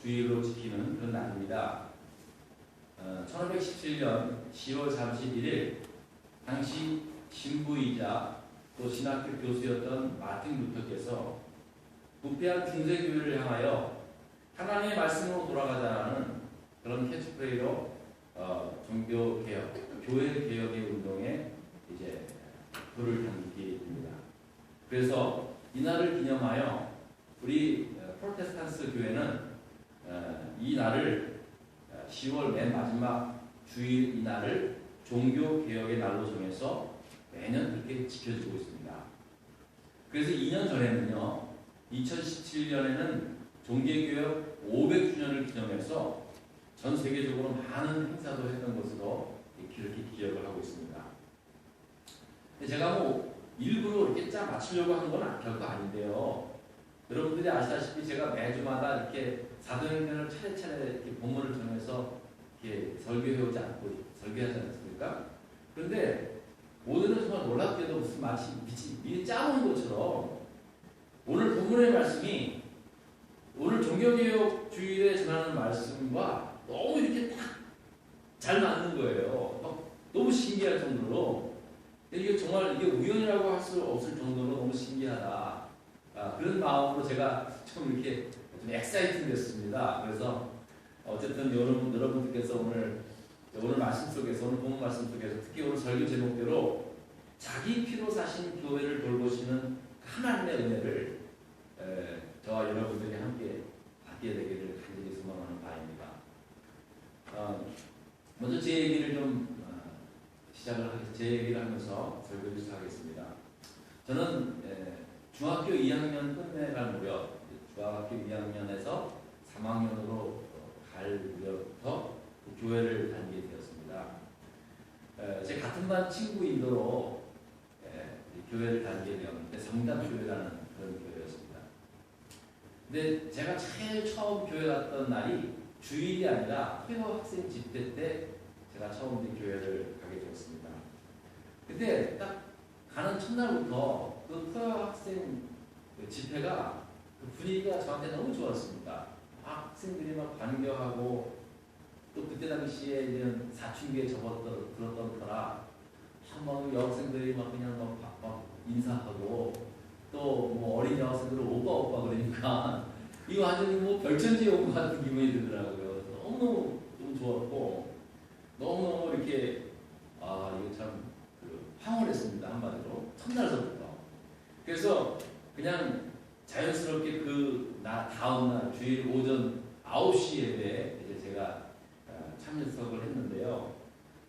주일로 지키는 그런 날입니다. 1517년 10월 31일 당시 신부이자 또 신학교 교수였던 마틴 루터께서 부패한 중세교회를 향하여 하나님의 말씀으로 돌아가자는 그런 캐치프레이로 종교개혁, 교회개혁의 운동에 이제 불을 당기게 됩니다. 그래서 이날을 기념하여 우리 프로테스탄트 교회는 이 날을 10월 맨 마지막 주일 이날을 종교개혁의 날로 정해서 매년 그렇게 지켜지고 있습니다. 그래서 2년 전에는요, 2017년에는 종교개혁 500주년을 기념해서 전 세계적으로 많은 행사도 했던 것으로 이렇게 기억을 하고 있습니다. 제가 뭐 일부러 이렇게 짜 맞추려고 한 건 결코 아닌데요. 여러분들이 아시다시피 제가 매주마다 이렇게 사도행전을 차례차례 이렇게 본문을 정해서 이렇게 설교하지 않습니까? 그런데 오늘은 정말 놀랍게도 무슨 마치 미리 짜놓은 것처럼 오늘 본문의 말씀이 오늘 종교개혁 주일에 전하는 말씀과 너무 이렇게 딱 잘 맞는 거예요. 너무 신기할 정도로 이게 정말 이게 우연이라고 할 수 없을 정도로 너무 신기하다. 그런 마음으로 제가 좀 이렇게 좀 엑사이팅 됐습니다. 그래서 어쨌든 여러분들께서 오늘 말씀 속에서 오늘 본문 말씀 속에서 특히 오늘 설교 제목대로 자기 피로 사신 교회를 돌보시는 하나님의 은혜를 저와 여러분들이 함께 받게 되기를 간절히 소망하는 바입니다. 먼저 제 얘기를 좀 제 얘기를 하면서 설교를 시작하겠습니다. 저는 중학교 2학년 끝내갈 무렵, 중학교 2학년에서 3학년으로 갈 무렵부터 교회를 다니게 되었습니다. 제 같은 반 친구 인도로 교회를 다니게 되었는데 성담교회라는 그런 교회였습니다. 근데 제가 제일 처음 교회 갔던 날이 주일이 아니라 토요 학생 집회 때 제가 처음 교회를 가게 되었습니다. 근데 딱 가는 첫날부터 그 토요 학생 집회가 그 분위기가 저한테 너무 좋았습니다. 학생들이 막 반겨하고 또 그때 당시에 이제 사춘기에 들었던 터라 막 여학생들이 막 그냥 막 인사하고 또 뭐 어린 여학생들은 오빠 그러니까 이 완전히 뭐 별천지에 온 것 같은 기분이 들더라고요. 너무너무 좀 좋았고 너무너무 이렇게 이게 참 황홀했습니다. 한마디로 첫날서부터. 그래서 그냥 자연스럽게 다음 날 주일 오전 9시 예배에 이제 제가 참석을 했는데요.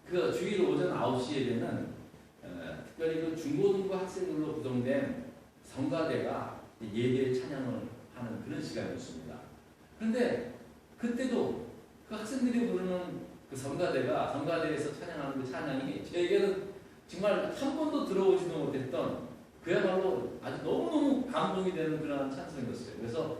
그 주일 오전 9시 예배는 특별히 그 중고등부 학생들로 구성된 성가대가 예배 찬양을 하는 그런 시간이었습니다. 그런데 그때도 그 학생들이 부르는 그 성가대에서 찬양하는 그 찬양이 저에게는 정말 한 번도 들어오지도 못했던 그야말로 아주 너무너무 감동이 되는 그런 찬송이었어요. 그래서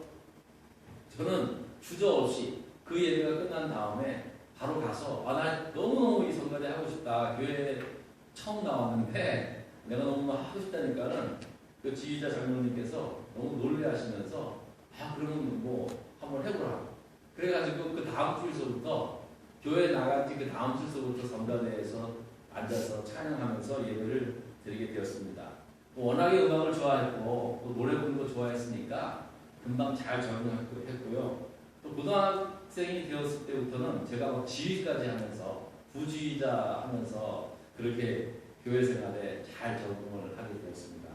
저는 주저없이 그 예배가 끝난 다음에 바로 가서 나 너무너무 이 성가대 하고 싶다. 교회에 처음 나왔는데 내가 너무 하고 싶다니까는 그 지휘자 장로님께서 너무 놀래하시면서 그러면 뭐 한번 해보라. 그래가지고 그 다음 주에서부터 교회 나간 지 그 다음 주에서부터 성가대에서 앉아서 찬양하면서 예배를 드리게 되었습니다. 워낙에 음악을 좋아했고 또 노래 부르는 거 좋아했으니까 금방 잘 적응했고요. 또 고등학생이 되었을 때부터는 제가 막 지휘까지 하면서 부지휘자 하면서 그렇게 교회 생활에 잘 적응을 하게 되었습니다.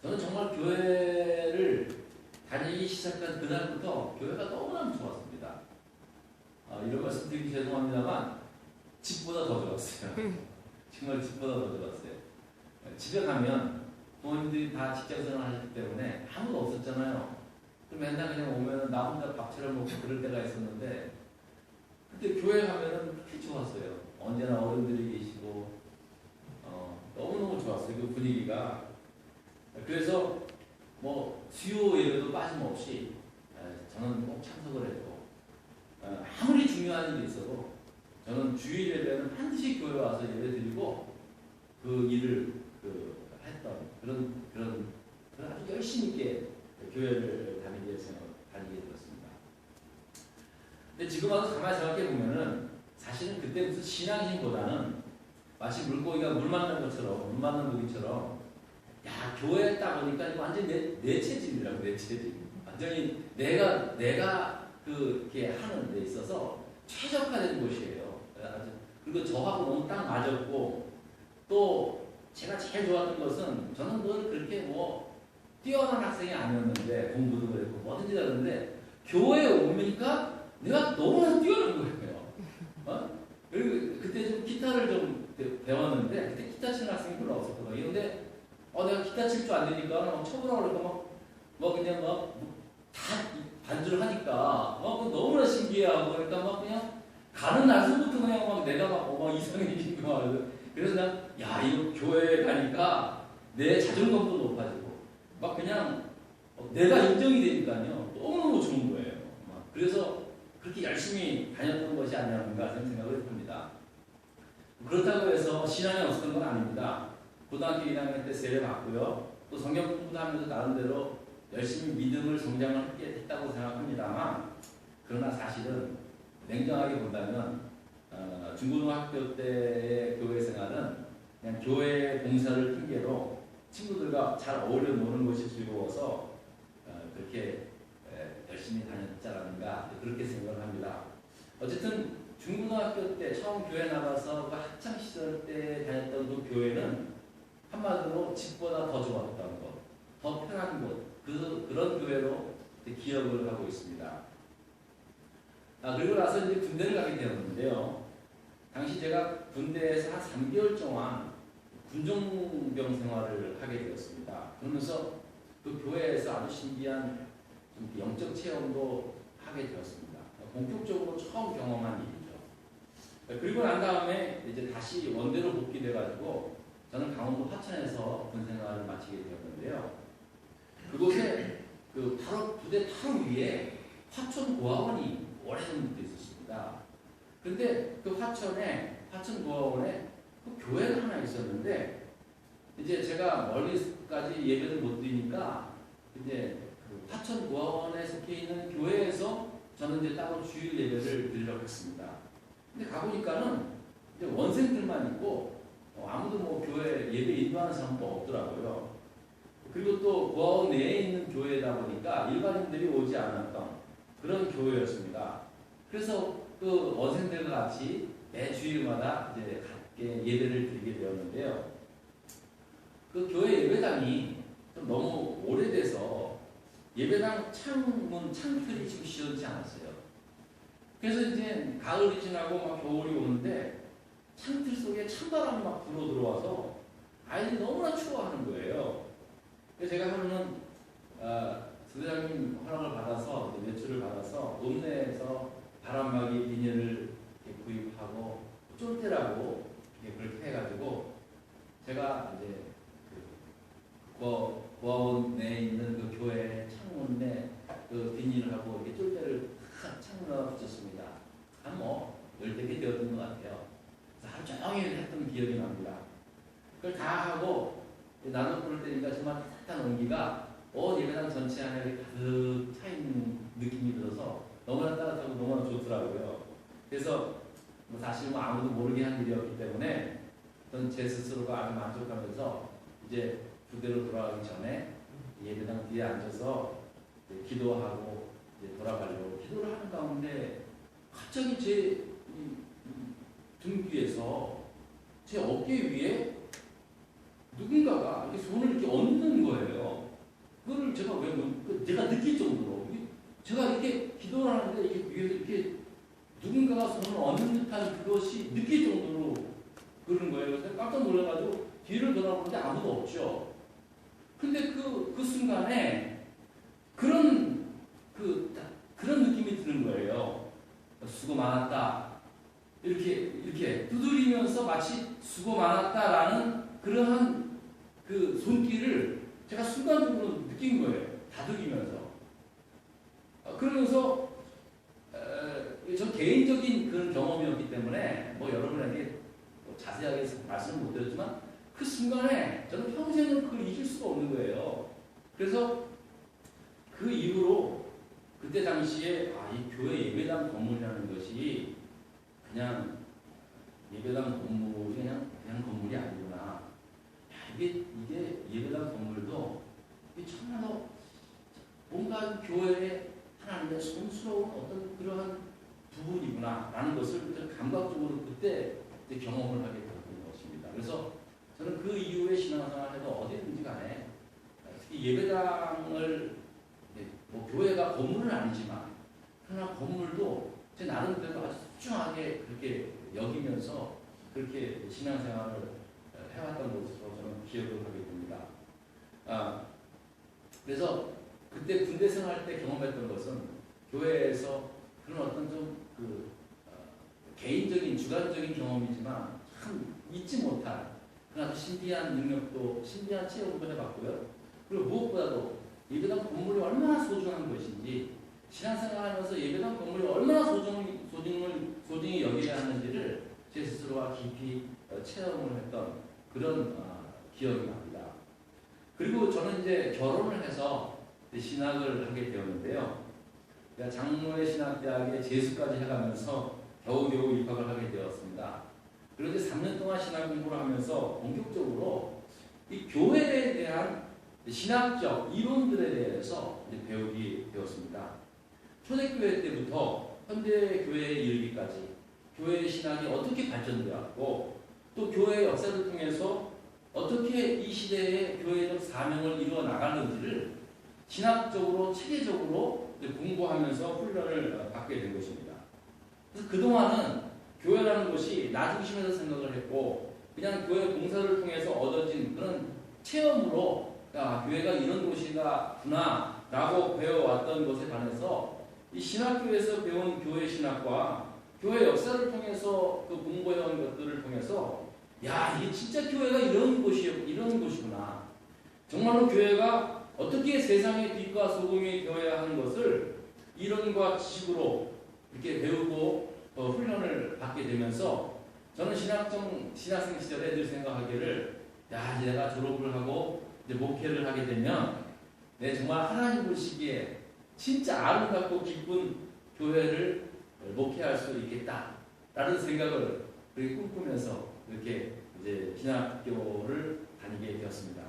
저는 정말 교회를 다니기 시작한 그날부터 교회가 너무너무 좋았습니다. 이런 말씀 드리기 죄송합니다만 집보다 더 좋았어요. 정말 집보다 더 좋았어요. 집에 가면 부모님들이 다 직장생활 하셨기 때문에 아무도 없었잖아요. 그럼 맨날 그냥 오면 나 혼자 밥차려 먹고 그럴 때가 있었는데 그때 교회 가면은 그렇게 좋았어요. 언제나 어른들이 계시고 너무너무 좋았어요. 그 분위기가. 그래서 뭐 수요 예배도 빠짐없이 저는 꼭 참석을 했고 아무리 중요한 일이 있어도 저는 주일 예배는 반드시 교회 와서 예배 드리고 그 일을 했던 그런 아주 열심히 있게 교회를 다니게 되었습니다. 근데 지금 와서 가만히 생각해 보면은 사실은 그때 무슨 신앙심보다는 마치 물고기가 물 맞는 것처럼, 물 맞는 고기처럼, 야, 교회에 딱 오니까 완전 내 체질이라고, 내 체질. 완전히 내가 이렇게 하는 데 있어서 최적화된 곳이에요. 그리고 저하고 너무 딱 맞았고, 또 제가 제일 좋았던 것은 저는 늘 그렇게 뭐 뛰어난 학생이 아니었는데, 공부도 그랬고, 뭐든지 하는데, 교회에 오니까 내가 너무나 뛰어난 거예요. 그리고 그때 좀 기타를 좀 배웠는데, 그때 기타 치는 학생이 별로 없었거든요. 근데 내가 기타 칠 줄 안 되니까 막 쳐보라고 그러니까 그냥 다 반주를 하니까 너무나 신기해하고, 그러니까 그냥 가는 날서부터 그냥 내가 이상해진 거야. 그래서 난 이거 교회에 가니까 내 자존감도 높아지고 그냥 내가 인정이 되니까요 너무너무 좋은 거예요. 그래서 그렇게 열심히 다녔던 것이 아니었는가 생각을 했습니다. 그렇다고 해서 신앙이 없었던 건 아닙니다. 고등학교 1학년 때 세례 받고요. 또 성경 공부도 하면서 나름대로 열심히 믿음을 성장을 했다고 생각합니다만, 그러나 사실은 냉정하게 본다면 중고등학교 때의 교회 생활은 그냥 교회 봉사를 핑계로 친구들과 잘 어울려 노는 것이 즐거워서 그렇게 열심히 다녔지 않았는가 그렇게 생각을 합니다. 어쨌든 중고등학교 때 처음 교회 나가서 그 학창 시절 때 다녔던 그 교회는 한마디로 집보다 더 좋았던 것, 더 편한 곳, 그런 교회로 기억을 하고 있습니다. 그리고 나서 이제 군대를 가게 되었는데요. 당시 제가 군대에서 한 3개월 동안 군종병 생활을 하게 되었습니다. 그러면서 그 교회에서 아주 신기한 좀 영적 체험도 하게 되었습니다. 본격적으로 처음 경험한 일이죠. 그리고 난 다음에 이제 다시 원대로 복귀돼가지고 저는 강원도 화천에서 군 생활을 마치게 되었는데요. 그곳에 바로 부대 바로 위에 화천고아원이 오래전부터 있었습니다. 근데 그 화천고아원에 그 교회가 하나 있었는데, 이제 제가 멀리까지 예배를 못 드리니까 이제 그 화천고아원에 속해 있는 교회에서 저는 이제 따로 주일 예배를 드리려고 했습니다. 근데 가보니까는 이제 원생들만 있고 아무도 교회 예배 인도하는 사람도 없더라고요. 그리고 또 고아원 내에 있는 교회다 보니까 일반인들이 오지 않았던 그런 교회였습니다. 그래서 그 원생들과 같이 매 주일마다 이제 같게 예배를 드리게 되었는데요. 그 교회 예배당이 좀 너무 오래돼서 예배당 창틀이 지금 시원치 않았어요. 그래서 이제 가을이 지나고 겨울이 오는데 창틀 속에 찬바람이 불어 들어와서 아이들이 너무나 추워하는 거예요. 그래서 제가 하루는 부대장님 허락을 받아서 매출을 받아서 읍내에서 바람막이 비닐을 구입하고 쫄대라고 그렇게 해가지고 제가 이제 고아원 내에 있는 그 교회 창문에 그 비닐하고 이렇게 쫄대를 창문에 붙였습니다. 한 10개 되었던 것 같아요. 그래서 하루 종일 했던 기억이 납니다. 그걸 다 하고 나눠 부를 때니까 정말 따뜻한 온기가 예배당 전체 안에 가득 차 있는 느낌이 들어서 너무나 따뜻하고 너무나 좋더라고요. 그래서 사실 아무도 모르게 한 일이었기 때문에 저는 제 스스로가 아주 만족하면서 이제 부대로 돌아가기 전에 예배당 뒤에 앉아서 기도하고 이제 돌아가려고 기도를 하는 가운데 갑자기 제 등 뒤에서 제 어깨 위에 누군가가 이렇게 손을 이렇게 얹는 거예요. 그거를 제가 제가 느낄 정도로 제가 이렇게 기도를 하는데 이게 위에서 이렇게 누군가가 손을 얹는 듯한 그것이 느낄 정도로 그런 거예요. 그래서 깜짝 놀라가지고 뒤를 돌아보는데 아무도 없죠. 근데 그 순간에 그런 느낌이 드는 거예요. 수고 많았다. 이렇게 두드리면서 마치 수고 많았다라는 그러한 그 손길을 제가 순간적으로 느낀 거예요. 다독이면서. 그러면서 저 개인적인 그런 경험이었기 때문에 여러분에게 자세하게 말씀을 못 드렸지만 그 순간에 저는 평생은 그걸 잊을 수가 없는 거예요. 그래서 그 이후로 그 그때 당시에 이 교회 예배당 건물이라는 것이 그냥 예배당 건물이 그냥 건물이 아니구나. 이게 예배당 건물도 정말로 뭔가 교회의 하나님의 성스러운 어떤 그러한 부분이구나라는 것을 감각적으로 그때 경험을 하게 되었던 것입니다. 그래서 저는 그 이후에 신앙생활에도 어디든지 간에 특히 예배당을 뭐 교회가 건물은 아니지만 그러나 건물도 제 나름대로 아주 소중하게 그렇게 여기면서 그렇게 신앙생활을 해왔던 것으로 저는 기억을 하게 됩니다. 그래서 그때 군대 생활 때 경험했던 것은 교회에서 그런 어떤 좀 개인적인 주관적인 경험이지만 참 잊지 못할 그런 아주 신비한 능력도 신비한 체험도 해봤고요. 그리고 무엇보다도 예배당 건물이 얼마나 소중한 것인지 신앙생활하면서 예배당 건물이 얼마나 소중히 여겨야 하는지를 제 스스로가 깊이 체험을 했던 그런 기억이 납니다. 그리고 저는 이제 결혼을 해서 신학을 하게 되었는데요. 장로의 신학대학에 재수까지 해가면서 겨우겨우 입학을 하게 되었습니다. 그런데 3년 동안 신학 공부를 하면서 본격적으로 이 교회에 대한 신학적 이론들에 대해서 배우게 되었습니다. 초대교회 때부터 현대교회에 이르기까지 교회의 신학이 어떻게 발전되었고 또 교회의 역사를 통해서 어떻게 이 시대의 교회적 사명을 이루어 나가는지를 신학적으로 체계적으로 공부하면서 훈련을 받게 된 것입니다. 그래서 그동안은 교회라는 것이 나 중심에서 생각을 했고 그냥 교회 봉사를 통해서 얻어진 그런 체험으로 교회가 이런 곳이구나 라고 배워왔던 것에 반해서 이 신학교에서 배운 교회 신학과 교회 역사를 통해서 그 공부해온 것들을 통해서 이게 진짜 교회가 이런 곳이구나. 정말로 교회가 어떻게 세상의 빛과 소금이 되어야 하는 것을 이론과 지식으로 이렇게 배우고 훈련을 받게 되면서 저는 신학생 시절에 늘 생각하기를 이제 내가 졸업을 하고 이제 목회를 하게 되면 정말 하나님 보시기에 진짜 아름답고 기쁜 교회를 목회할 수 있겠다라는 생각을 그렇게 꿈꾸면서 이렇게 이제 신학교를 다니게 되었습니다.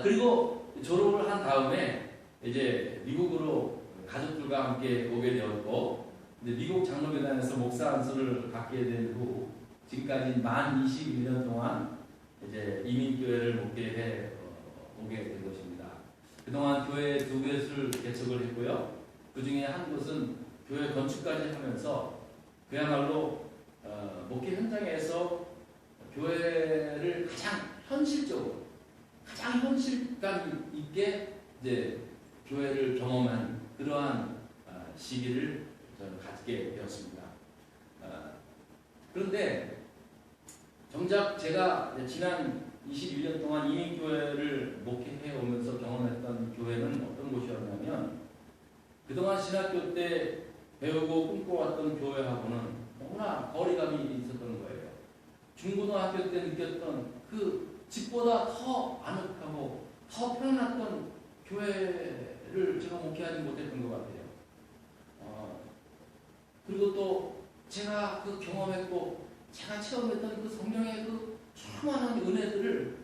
그리고 졸업을 한 다음에 이제 미국으로 가족들과 함께 오게 되었고 이제 미국 장로교단에서 목사 안수를 갖게 된 후 지금까지 만 21년 동안 이제 이민교회를 목회해 오게 된 것입니다. 그동안 교회 2곳을 개척을 했고요. 그 중에 한 곳은 교회 건축까지 하면서 그야말로 목회 현장에서 교회를 가장 현실감 있게 이제 교회를 경험한 그러한 시기를 저는 갖게 되었습니다. 그런데 정작 제가 지난 21년 동안 이민교회를 목회해 오면서 경험했던 교회는 어떤 곳이었냐면 그동안 신학교 때 배우고 꿈꿔왔던 교회하고는 너무나 거리감이 있었던 거예요. 중고등학교 때 느꼈던 그 집보다 더 아늑하고 더 편안했던 교회를 제가 목회하지 못했던 것 같아요. 그리고 또 제가 그 경험했고 제가 체험했던 그 성령의 그 수많은 은혜들을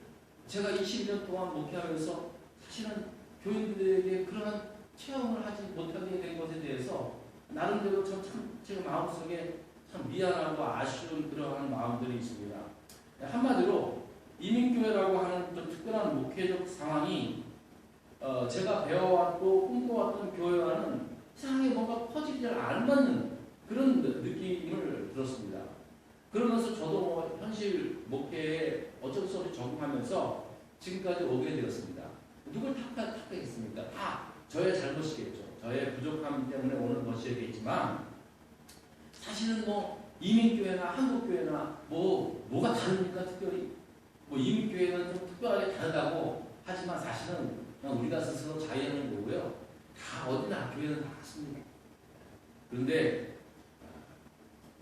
제가 21년 동안 목회하면서 사실은 교인들에게 그러한 체험을 하지 못하게 된 것에 대해서 나름대로 참 제가 마음속에 참 미안하고 아쉬운 그러한 마음들이 있습니다. 한마디로 이민교회라고 하는 좀 특별한 목회적 상황이 제가 배워왔고 꿈꿔왔던 교회와는 세상에 뭔가 퍼지기 잘 안 맞는 그런 느낌을 들었습니다. 그러면서 저도 뭐 현실 목회에 어쩔 수 없이 적응하면서 지금까지 오게 되었습니다. 누굴 탓하겠습니까? 다 저의 잘못이겠죠. 저의 부족함 때문에 오는 것이겠지만 사실은 뭐 이민교회나 한국교회나 뭐가 다릅니까? 특별히 뭐 이민교회는 좀 특별하게 다르다고 하지만 사실은 그냥 우리가 스스로 자유하는 거고요. 다 어디나 교회는 다 같습니다. 그런데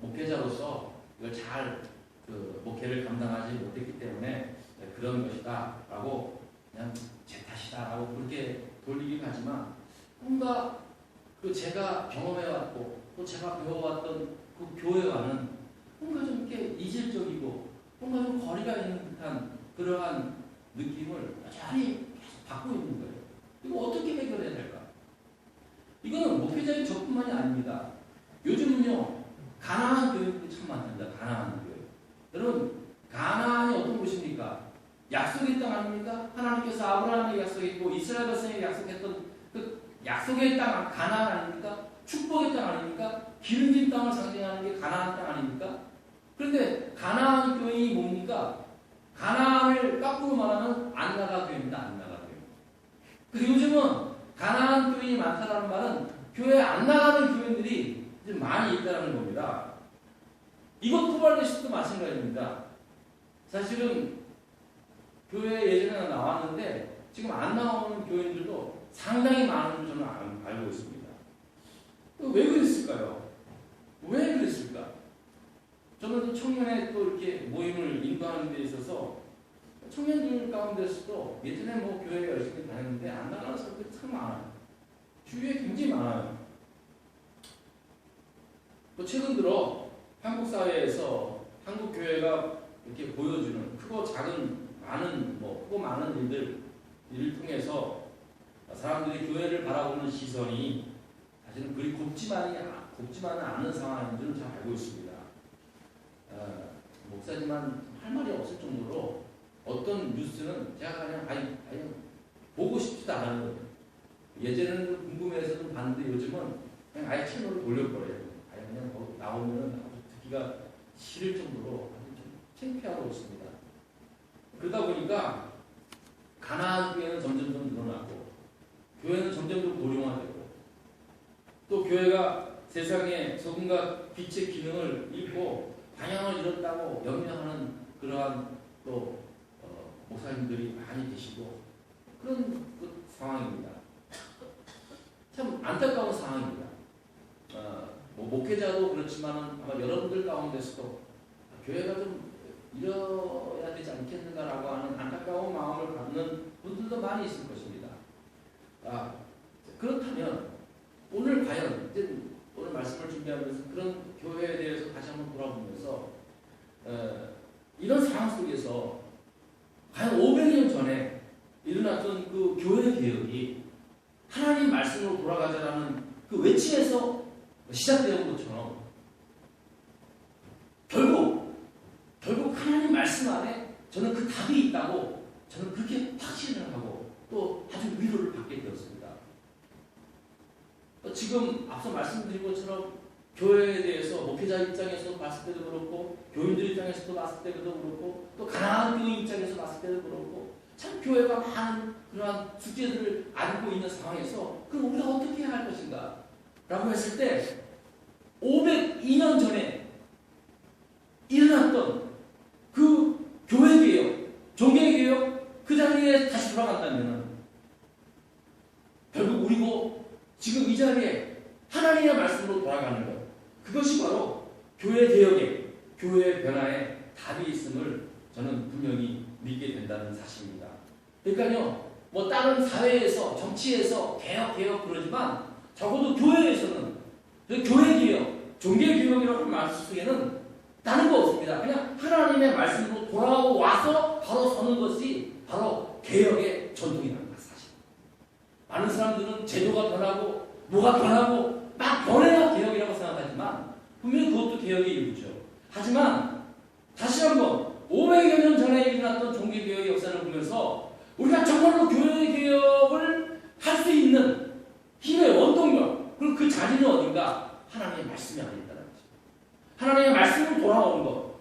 목회자로서 이걸 잘 목회를 감당하지 못했기 때문에 그런 것이다라고 그냥 제 탓이다라고 그렇게 돌리긴 하지만 뭔가 그 제가 경험해왔고 또 제가 배워왔던 그 교회와는 뭔가 좀 이렇게 이질적이고 뭔가 좀 거리가 있는 듯한 그러한 느낌을 여전히 계속 받고 있는 거예요. 이거 어떻게 해결해야 될까? 이거는 목회자의 저뿐만이 아닙니다. 요즘은요, 가나안 교회들이 참 많습니다. 가나안 교회. 여러분, 가나안이 어떤 곳입니까? 약속의 땅 아닙니까? 하나님께서 아브라함에게 약속했고 이스라엘 백성에게 약속했던 그 약속의 땅 가나안 아닙니까? 축복의 땅 아닙니까? 기름진 땅을 상징하는 게 가나안 땅 아닙니까? 그런데 가나안 교회이 뭡니까? 가나안을 거꾸로 말하면 안나가 교회입니다. 안나가 교회. 그리고 요즘은 가나안 교인이 많다는 말은 교회에 안 나가는 교인들이 이제 많이 있다는 겁니다. 이것 토발레시도 마찬가지입니다. 사실은 교회에 예전에 나왔는데 지금 안 나오는 교인들도 상당히 많은 줄 저는 알고 있습니다. 왜 그랬을까요? 왜 그랬을까? 저는 또 청년회 또 이렇게 모임을 인도하는 데 있어서 청년들 가운데서도 예전에 뭐 교회 열심히 다녔는데 안 나가는 사람들이 참 많아요. 주위에 굉장히 많아요. 또 최근 들어 한국 사회에서 한국 교회가 이렇게 보여주는 크고 작은 많은 크고 많은 일을 통해서 사람들이 교회를 바라보는 시선이 사실은 그리 곱지만은 않은 상황인 줄은 잘 알고 있습니다. 목사지만 할 말이 없을 정도로 어떤 뉴스는 제가 그냥 아예 보고 싶지도 않은 거예요. 예전에는 궁금해서 좀 봤는데 요즘은 그냥 아예 채널을 돌려버려요. 아예 그냥 나오면은 듣기가 싫을 정도로 아주 좀 창피하고 있습니다. 그러다 보니까 가나안 교회는 점점 늘어나고 교회는 점점 고령화되고 또 교회가 세상에 소금과 빛의 기능을 잃고 방향을 잃었다고 염려하는 그러한 또 목사님들이 많이 계시고 그런 그 상황입니다. 참 안타까운 상황입니다. 목회자도 그렇지만 아마 여러분들 가운데서도 교회가 좀 이뤄야 되지 않겠는가라고 하는 안타까운 마음을 갖는 분들도 많이 있을 것입니다. 그렇다면 오늘 과연 오늘 말씀을 준비하면서 그런 교회에 대해서 다시 한번 돌아보면서 이런 상황 속에서 과연 500년 전에 일어났던 그 교회 개혁이 하나님 말씀으로 돌아가자라는 그 외침에서 시작되는 것처럼 결국 하나님 말씀 안에 저는 그 답이 있다고 저는 그렇게 확신을 하고 또 아주 위로를 받게 되었습니다. 지금 앞서 말씀드린 것처럼 교회에 대해서 목회자 입장에서 봤을 때도 그렇고 교인들 입장에서도 봤을 때도 그렇고 또 가나안 교인 입장에서 봤을 때도 그렇고 참 교회가 많은 그러한 숙제들을 안고 있는 상황에서 그럼 우리가 어떻게 해야 할 것인가 라고 했을 때 502년 전에 일어났던 그 교회개혁, 종교개혁 그 자리에 다시 돌아간다면 결국 우리고 지금 이 자리에 하나님의 말씀으로 돌아가는 것 그것이 바로 교회 개혁에 교회 변화에 답이 있음을 저는 분명히 믿게 된다는 사실입니다. 그러니까요 다른 사회에서 정치에서 개혁 그러지만 적어도 교회에서는 교회 개혁, 종교 개혁이라고 하는 말 속에는 다른 거 없습니다. 그냥 하나님의 말씀으로 돌아와서 바로 서는 것이 바로 개혁의 전통이라는 것 사실. 많은 사람들은 제도가 변하고 뭐가 변하고 막 변해야 개혁이라고 생각하지만 분명히 그것도 개혁의 일부죠. 하지만 다시 한번 500여 년 전에 일어났던 종교개혁의 역사를 보면서 우리가 정말로 교회개혁을 할 수 있는 힘의 원동력 그리고 그 자리는 어딘가? 하나님의 말씀이 안에 있다는 거죠. 하나님의 말씀으로 돌아오는 것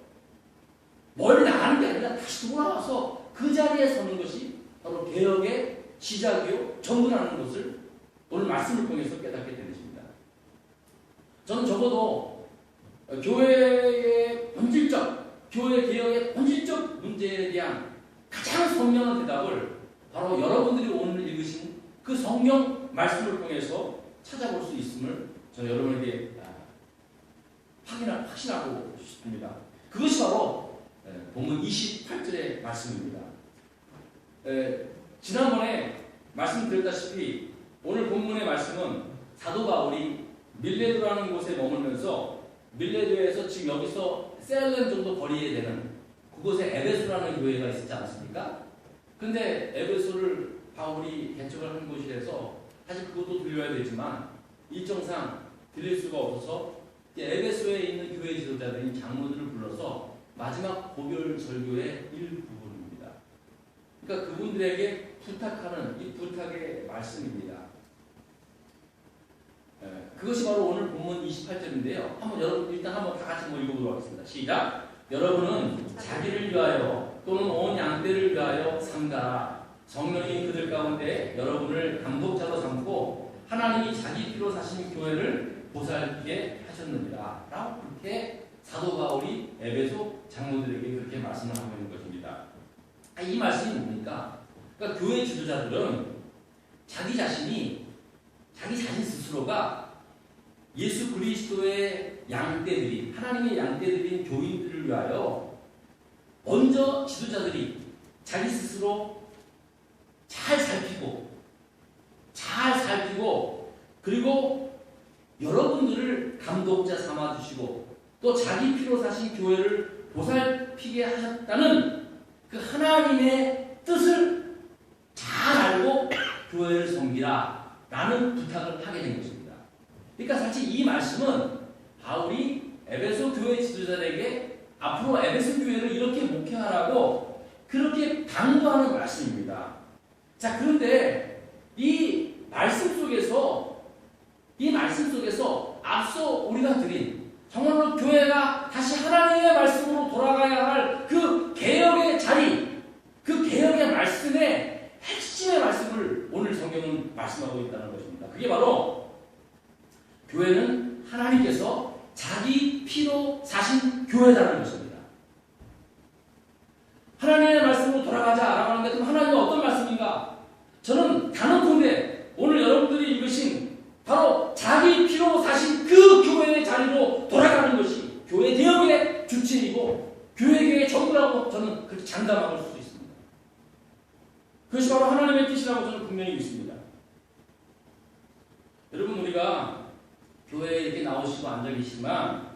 멀리 나가는 게 아니라 다시 돌아와서 그 자리에 서는 것이 바로 개혁의 시작이요 전부라는 것을 오늘 말씀을 통해서 깨닫게 되는 것입니다. 저는 적어도 교회의 본질적, 교회 개혁의 본질적 문제에 대한 가장 선명한 대답을 바로 여러분들이 오늘 읽으신 그 성경 말씀을 통해서 찾아볼 수 있음을 저는 여러분에게 확신하고 싶습니다. 그것이 바로 본문 28절의 말씀입니다. 지난번에 말씀드렸다시피 오늘 본문의 말씀은 사도 바울이 밀레도라는 곳에 머물면서 밀레도에서 지금 여기서 셀렘 정도 거리에 되는 그곳에 에베소라는 교회가 있었지 않습니까? 근데 에베소를 바울이 개척을 한 곳이라서 사실 그것도 들려야 되지만 일정상 들릴 수가 없어서 에베소에 있는 교회 지도자들인 장로들을 불러서 마지막 고별 설교의 일부분입니다. 그러니까 그분들에게 부탁하는 이 부탁의 말씀입니다. 그것이 바로 오늘 본문 28절인데요. 여러분 일단 한번 다 같이 한번 읽어보도록 하겠습니다. 시작! 여러분은 자기를 위하여 또는 온 양떼를 위하여 삼가라. 성령이 그들 가운데 여러분을 감독자로 삼고 하나님이 자기 피로 사신 교회를 보살피게 하셨느니라. 라고 그렇게 사도 바울이 에베소 장로들에게 그렇게 말씀을 하고 있는 것입니다. 이 말씀이 뭡니까? 그러니까 교회 지도자들은 자기 자신 스스로가 예수 그리스도의 양떼들이 하나님의 양떼들인 교인들을 위하여 먼저 지도자들이 자기 스스로 잘 살피고 그리고 여러분들을 감독자 삼아주시고 또 자기 피로 사신 교회를 보살피게 하셨다는 그 하나님의 뜻을 잘 알고 교회를 섬기라 라는 부탁을 하게 된 것입니다. 그러니까 사실 이 말씀은 바울이 에베소 교회 지도자들에게 앞으로 에베소 교회를 이렇게 목회하라고 그렇게 당부하는 말씀입니다. 자, 그런데 이 말씀 속에서 앞서 우리가 드린 정말로 교회가 다시 하나님의 말씀으로 돌아가야 할 그 개혁의 자리, 그 개혁의 말씀의 핵심의 말씀을 오늘 성경은 말씀하고 있다는 것입니다. 그게 바로 교회는 하나님께서 자기 피로 사신 교회라는 것입니다. 하나님의 말씀으로 돌아가자라고 하는 게 그럼 하나님은 어떤 말씀인가? 저는 단언컨대 오늘 여러분들이 읽으신 바로 자기 피로 사신 그 교회의 자리로 돌아가는 것이 교회 개혁의 주체이고 교회의 전부라고 저는 그렇게 장담할 수 있습니다. 그것이 바로 하나님의 뜻이라고 저는 분명히 믿습니다. 여러분, 우리가 교회에 이렇게 나오시고 앉아 계시지만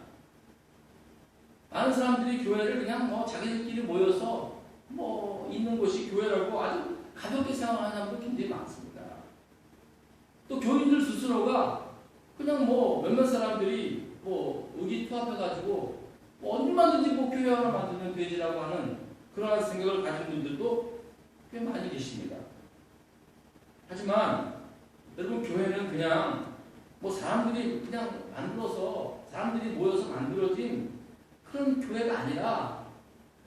많은 사람들이 교회를 그냥 자기들끼리 모여서 있는 곳이 교회라고 아주 가볍게 생각하는 사람도 굉장히 많습니다. 또 교인들 스스로가 그냥 몇몇 사람들이 의기투합해가지고 얼마든지 교회 하나 만들면 되지라고 하는 그런 생각을 가진 분들도 꽤 많이 계십니다. 하지만 여러분, 교회는 그냥 사람들이 그냥 만들어서 사람들이 모여서 만들어진 그런 교회가 아니라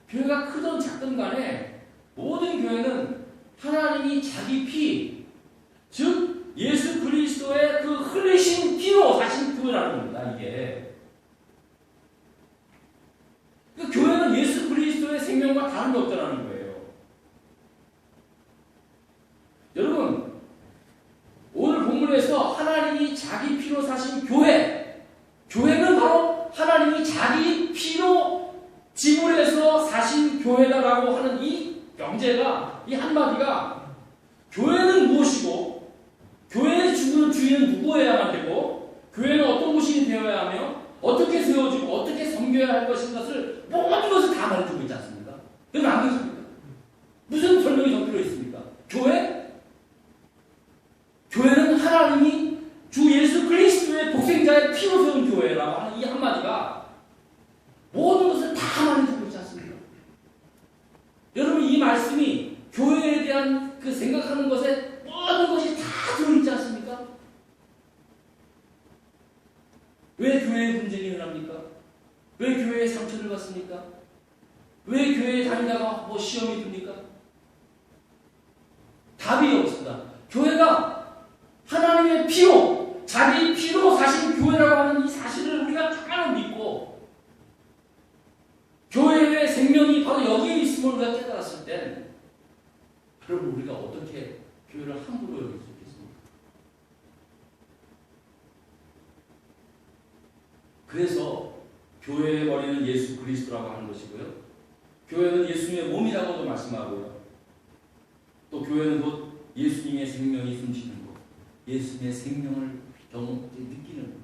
교회가 크든 작든 간에 모든 교회는 하나님이 자기 피, 즉 예수 그리스도의 그 흘리신 피로 사신 교회라는 겁니다. 이게 그 교회는 예수 그리스도의 생명과 다른 게 없다는 거예요. 여러분, 오늘 본문에서 하나님이 자기 피로 사신 교회는 바로 하나님이 자기 피로 지불해서 사신 교회다라고 하는 이 명제가, 이 한마디가 교회는 무엇이고 교회의 주인은 누구여야만 되고 교회는 어떤 곳이 되어야 하며 어떻게 세워지고 어떻게 섬겨야 할 것인 것을 모든 것을 다 말해주고 있지 않습니까? 여러분, 안 그렇습니까? 무슨 설명이 더 필요 있습니까? 교회는 하나님이 주 예수 그리스도의 독생자의 피로 세운 교회라고 하는 이 한마디가 모든 것을 다 말해주고 있지 않습니까? 여러분, 이 말씀이 교회에 대한 그 생각하는 것에 모든 것이 다 들어있지 않습니까? 왜 교회에 분쟁이 일어납니까? 왜 교회에 상처를 받습니까? 왜 교회에 다니다가 시험이 듭니까? 답이 없습니다. 교회가 하나님의 피로, 자기 피로 사신 교회라고 하는 이 사실을 우리가 잘 믿고 교회의 생명이 바로 여기에 있음을 우리가 깨달았을 때 여러분, 우리가 어떻게 교회를 함부로 여길 수 있겠습니까? 그래서 교회의 머리는 예수 그리스도라고 하는 것이고요. 교회는 예수님의 몸이라고도 말씀하고요. 또 교회는 곧 예수님의 생명이 숨쉬는 곳, 예수님의 생명을 느끼는 느낄